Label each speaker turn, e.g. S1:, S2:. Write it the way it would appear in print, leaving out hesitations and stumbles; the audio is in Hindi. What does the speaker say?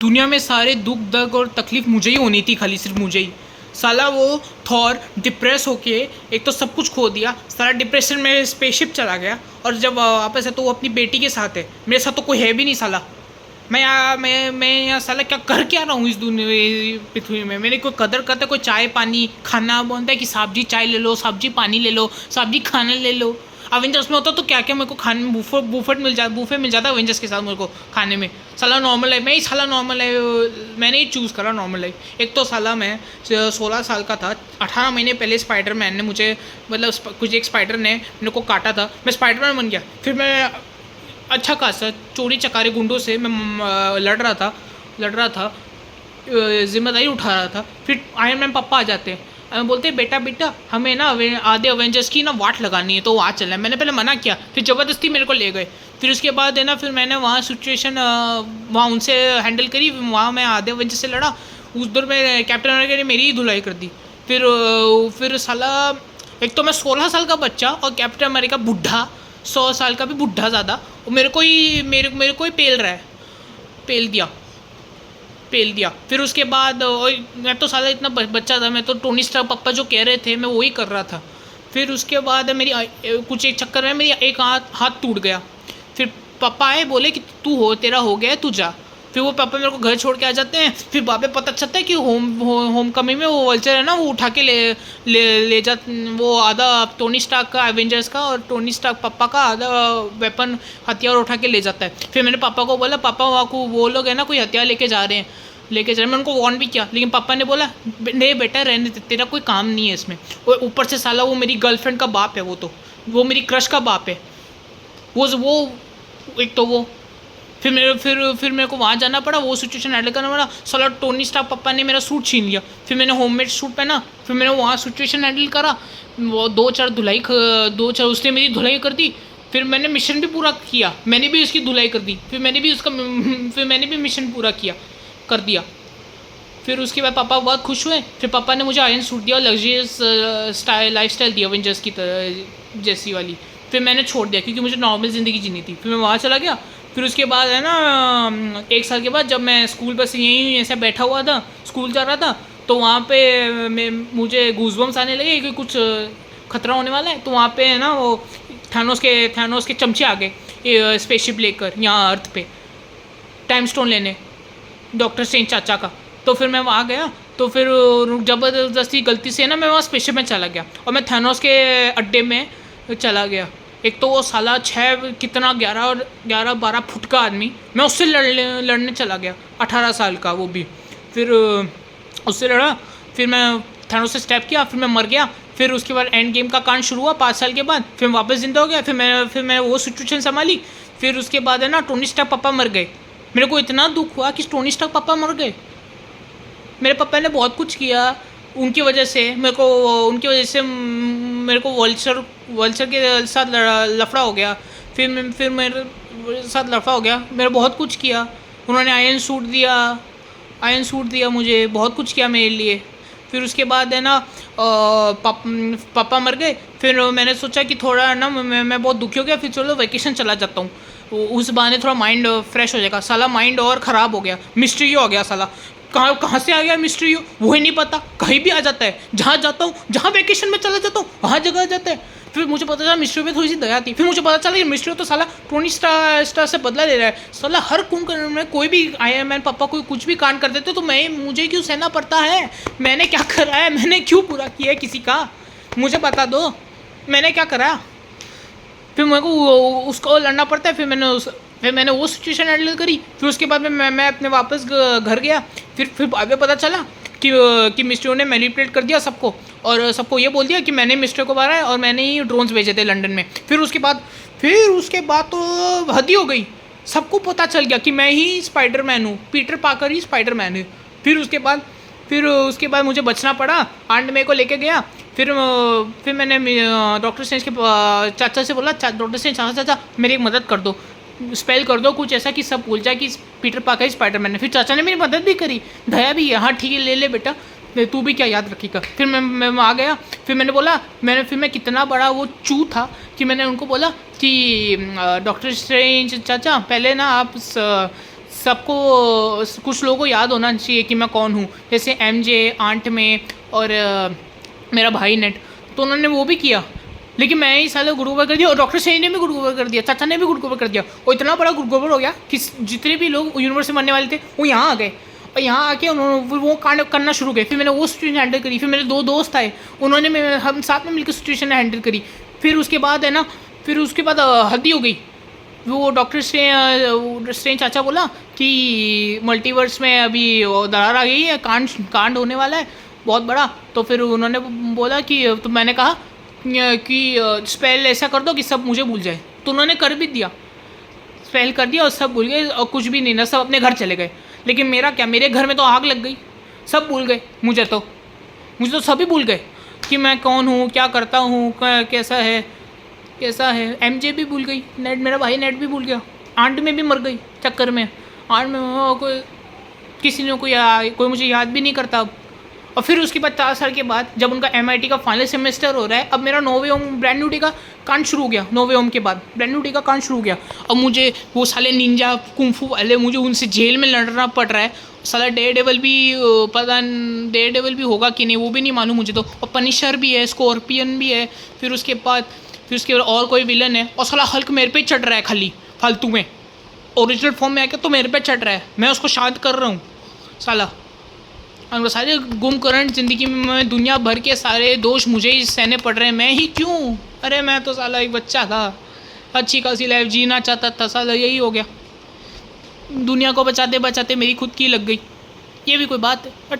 S1: दुनिया में सारे दुख दर्द और तकलीफ मुझे ही होनी थी, खाली सिर्फ मुझे ही। साला वो थॉर डिप्रेस होके एक तो सब कुछ खो दिया, सारा डिप्रेशन में स्पेसशिप चला गया। और जब वापस है तो वो अपनी बेटी के साथ है, मेरे साथ तो कोई है भी नहीं साला। मैं यहाँ साला क्या रहा हूँ इस दुनिया पृथ्वी में। मेरी कोई कदर करता है, कोई चाय पानी खाना बोलता है कि सब्जी चाय ले लो, सब्जी पानी ले लो, सब्जी खाना ले लो। अवेंजर्स में होता तो क्या क्या मेरे को खाने में बूफे मिल जाता अवेंजर्स के साथ मेरे को खाने में। साला नॉर्मल लाइफ, मैं ही साला नॉर्मल लाइफ मैंने ही चूज़ करा नॉर्मल लाइफ। एक तो साला मैं 16 साल का था, 18 महीने पहले स्पाइडरमैन ने मुझे मतलब कुछ एक स्पाइडर ने मेरे को काटा था, मैं स्पाइडरमैन बन गया। फिर मैं अच्छा खासा चोरी चकारे गुंडों से मैं लड़ रहा था, जिम्मेदारी उठा रहा था। फिर आयरन मैन पापा आ जाते हैं, बोलते हैं बेटा हमें ना आधे अवेंजर्स की ना वाट लगानी है तो वहाँ चलना है। मैंने पहले मना किया, फिर ज़बरदस्ती मेरे को ले गए। फिर उसके बाद है ना, फिर मैंने वहाँ सिचुएशन वहाँ उनसे हैंडल करी, वहाँ मैं आधे अवेंजर्स से लड़ा। उस दौर में कैप्टन अमेरिका ने मेरी ही धुलाई कर दी। फिर साला एक तो मैं 16 साल का बच्चा और कैप्टन अमेरिका बुढ़ा, 100 साल का भी बुढ़ा ज़्यादा, और मेरे को ही पेल दिया। फिर उसके बाद मैं तो साला इतना बच्चा था, मैं तो टोनी स्टार्क पापा जो कह रहे थे मैं वही कर रहा था। फिर उसके बाद मेरी कुछ एक चक्कर में मेरी एक हाथ टूट गया। फिर पापा आए, बोले कि तू हो, तेरा हो गया है, तू जा। फिर वो पापा मेरे को घर छोड़ के आ जाते हैं। फिर बाबे पता चलता है कि होम कमिंग में वो वल्चर है ना, वो उठा के ले जा, वो आधा टोनी स्टार्क का एवेंजर्स का और टोनी स्टार्क पापा का आधा वेपन हथियार उठा के ले जाता है। फिर मैंने पापा को बोला, पापा वहाँ को वो लोग है ना कोई हथियार लेके जा रहे हैं। मैं उनको वार्न भी किया, लेकिन पापा ने बोला नहीं बेटा रहने दे, तेरा कोई काम नहीं है इसमें। और ऊपर से साला वो मेरी गर्लफ्रेंड का बाप है, वो मेरी क्रश का बाप है। वो एक तो वो फिर मेरे को वहाँ जाना पड़ा, वो सिचुएशन हैंडल करना पड़ा। साला टोनी स्टार्क पापा ने मेरा सूट छीन लिया। फिर मैंने होममेड सूट पहना, फिर मैंने वहाँ सिचुएशन हैंडल करा। वो दो चार उसने मेरी धुलाई कर दी। फिर मैंने मिशन भी पूरा किया, मैंने भी उसकी धुलाई कर दी। फिर मैंने भी मिशन पूरा कर दिया। फिर उसके बाद पापा बहुत खुश हुए। फिर पापा ने मुझे आयरन सूट दिया और लग्जरियस लाइफ स्टाइल दी अवेंजर्स की तरह जैसी वाली। फिर मैंने छोड़ दिया क्योंकि मुझे नॉर्मल ज़िंदगी जीनी थी। फिर मैं वहाँ चला गया। फिर उसके बाद है ना, 1 साल के बाद जब मैं स्कूल बस यहीं ऐसे बैठा हुआ था, स्कूल जा रहा था, तो वहाँ पे मुझे गूज़बम्स आने लगे कि कुछ खतरा होने वाला है। तो वहाँ पे है ना वो थानोस के चमचे आ गए स्पेसशिप लेकर यहाँ अर्थ पे टाइम स्टोन लेने, डॉक्टर स्ट्रेंज चाचा का। तो फिर मैं वहाँ गया, तो फिर ज़बरदस्ती गलती से ना मैं वहाँ स्पेसशिप में चला गया और मैं थानोस के अड्डे में चला गया। एक तो वो साला 11-12 फुट का आदमी, मैं उससे लड़ने चला गया, 18 साल का वो भी। फिर उससे लड़ा, फिर मैं थानोस से स्टेप किया, फिर मैं मर गया। फिर उसके बाद एंड गेम का कांड शुरू हुआ 5 साल के बाद। फिर वापस जिंदा हो गया। फिर मैं वो सिचुएशन संभाली। फिर उसके बाद है ना टोनी स्टार्क पापा मर गए। मेरे को इतना दुख हुआ कि टोनी स्टार्क पापा मर गए। मेरे पापा ने बहुत कुछ किया, उनकी वजह से मेरे को वल्चर के साथ लफड़ा हो गया। फिर मेरे साथ लफड़ा हो गया। मेरे बहुत कुछ किया, उन्होंने आयरन सूट दिया मुझे, बहुत कुछ किया मेरे लिए। फिर उसके बाद है ना पापा मर गए। फिर मैंने सोचा कि थोड़ा ना मैं बहुत दुखी हो गया, फिर चलो वेकेशन चला जाता हूँ, उस बहाने थोड़ा माइंड फ्रेश हो जाएगा। साला माइंड और ख़राब हो गया, मिस्ट्री हो गया साला। कहाँ से आ गया मिस्ट्री, वो ही नहीं पता, कहीं भी आ जाता है। जहाँ जाता हूँ, जहाँ वेकेशन में चला जाता हूँ, वहाँ जगह आ जाता है। फिर मुझे पता चला मिस्ट्री में थोड़ी सी दया थी। फिर मुझे पता चला कि मिस्ट्री तो साला टोनी स्टार से बदला ले रहा है। साला हर कुंभकर्ण में कोई भी आयरन मैन पापा कोई कुछ भी कांड कर देते तो मुझे क्यों सहना पड़ता है? मैंने क्या करा है? मैंने क्यों पूरा किया है किसी का? मुझे बता दो, मैंने क्या करा? फिर मेरे को उसको लड़ना पड़ता है। फिर मैंने वो सिचुएशन हैंडल करी। फिर उसके बाद मैं अपने वापस घर गया। फिर बाद में पता चला कि मिस्टर ने मैनिपुलेट कर दिया सबको, और सबको ये बोल दिया कि मैंने मिस्टर को मारा है और मैंने ही ड्रोन्स भेजे थे लंदन में। फिर उसके बाद तो हद ही हो गई, सबको पता चल गया कि मैं ही स्पाइडरमैन हूँ, पीटर पार्कर ही स्पाइडरमैन है। फिर उसके बाद मुझे बचना पड़ा। आंट मेरे को लेके गया। फिर मैंने डॉक्टर स्ट्रेंज के चाचा से बोला, डॉक्टर स्ट्रेंज चाचा मेरी एक मदद कर दो, स्पेल कर दो कुछ ऐसा कि सब भूल जाए कि पीटर पार्कर ही स्पाइडरमैन है। फिर चाचा ने मेरी मदद भी करी, दया भी है, हाँ ठीक है ले बेटा, तू भी क्या याद रखेगा। फिर मैं आ गया। फिर मैंने बोला, फिर मैं कितना बड़ा वो चू था कि मैंने उनको बोला कि डॉक्टर स्ट्रेंज चाचा पहले ना आप सबको कुछ लोगों को याद होना चाहिए कि मैं कौन हूँ, जैसे MJ, आंट में और मेरा भाई नेट, तो उन्होंने वो भी किया। लेकिन मैं ही साले गुड गोबर कर दिया, और डॉक्टर सही ने भी गुड गोबर कर दिया, चाचा ने भी गुड गोबर कर दिया, और इतना बड़ा गुड गोबर हो गया कि जितने भी लोग यूनिवर्स से मरने वाले थे वो यहाँ आ गए, और यहाँ आके उन्होंने वो कांड करना शुरू किया। फिर मैंने वो सिचुएशन हैंडल करी, फिर मेरे 2 दोस्त आए, उन्होंने हम साथ में मिलकर सिचुएशन हैंडल करी। फिर उसके बाद है ना, फिर उसके बाद हद हो गई। वो डॉक्टर से चाचा बोला कि मल्टीवर्स में अभी दरार आ गई है, कांड होने वाला है बहुत बड़ा। तो फिर उन्होंने बोला कि, तो मैंने कहा कि स्पेल ऐसा कर दो कि सब मुझे भूल जाए। तो उन्होंने कर भी दिया, स्पेल कर दिया और सब भूल गए, और कुछ भी नहीं ना, सब अपने घर चले गए। लेकिन मेरा क्या, मेरे घर में तो आग लग गई, सब भूल गए मुझे तो सभी भूल गए कि मैं कौन हूँ, क्या करता हूँ, कैसा है। MJ भी भूल गई, नेट मेरा भाई नेट भी भूल गया, आंट में भी मर गई चक्कर में। आंट में कोई किसी ने कोई मुझे याद भी नहीं करता अब। और फिर उसके बाद 4 साल के बाद जब उनका MIT का फाइनल सेमेस्टर हो रहा है, अब मेरा 9वें ओम ब्रांड न्यू डे का कांड शुरू हो गया। 9वें ओम के बाद ब्रांड न्यू डे का कांड शुरू हो गया। अब मुझे वो साले निंजा कुंफू वाले, मुझे उनसे जेल में लड़ना पड़ रहा है। साला डेयरडेविल भी, पता डेयरडेविल भी होगा कि नहीं वो भी नहीं मालूम मुझे तो, और पनिशर भी है, स्कॉर्पियन भी है, फिर उसके बाद और कोई विलन है, और साला हल्क मेरे पे चढ़ रहा है खाली फालतू में, ओरिजिनल फॉर्म में आके तो मेरे पे चढ़ रहा है, मैं उसको शांत कर रहा हूँ साला। और सारे गुमकरण ज़िंदगी में दुनिया भर के सारे दोष मुझे ही सहने पड़ रहे हैं, मैं ही क्यों? अरे मैं तो साला एक बच्चा था, अच्छी खासी लाइफ जीना चाहता था, साला यही हो गया। दुनिया को बचाते बचाते मेरी खुद की लग गई, ये भी कोई बात है।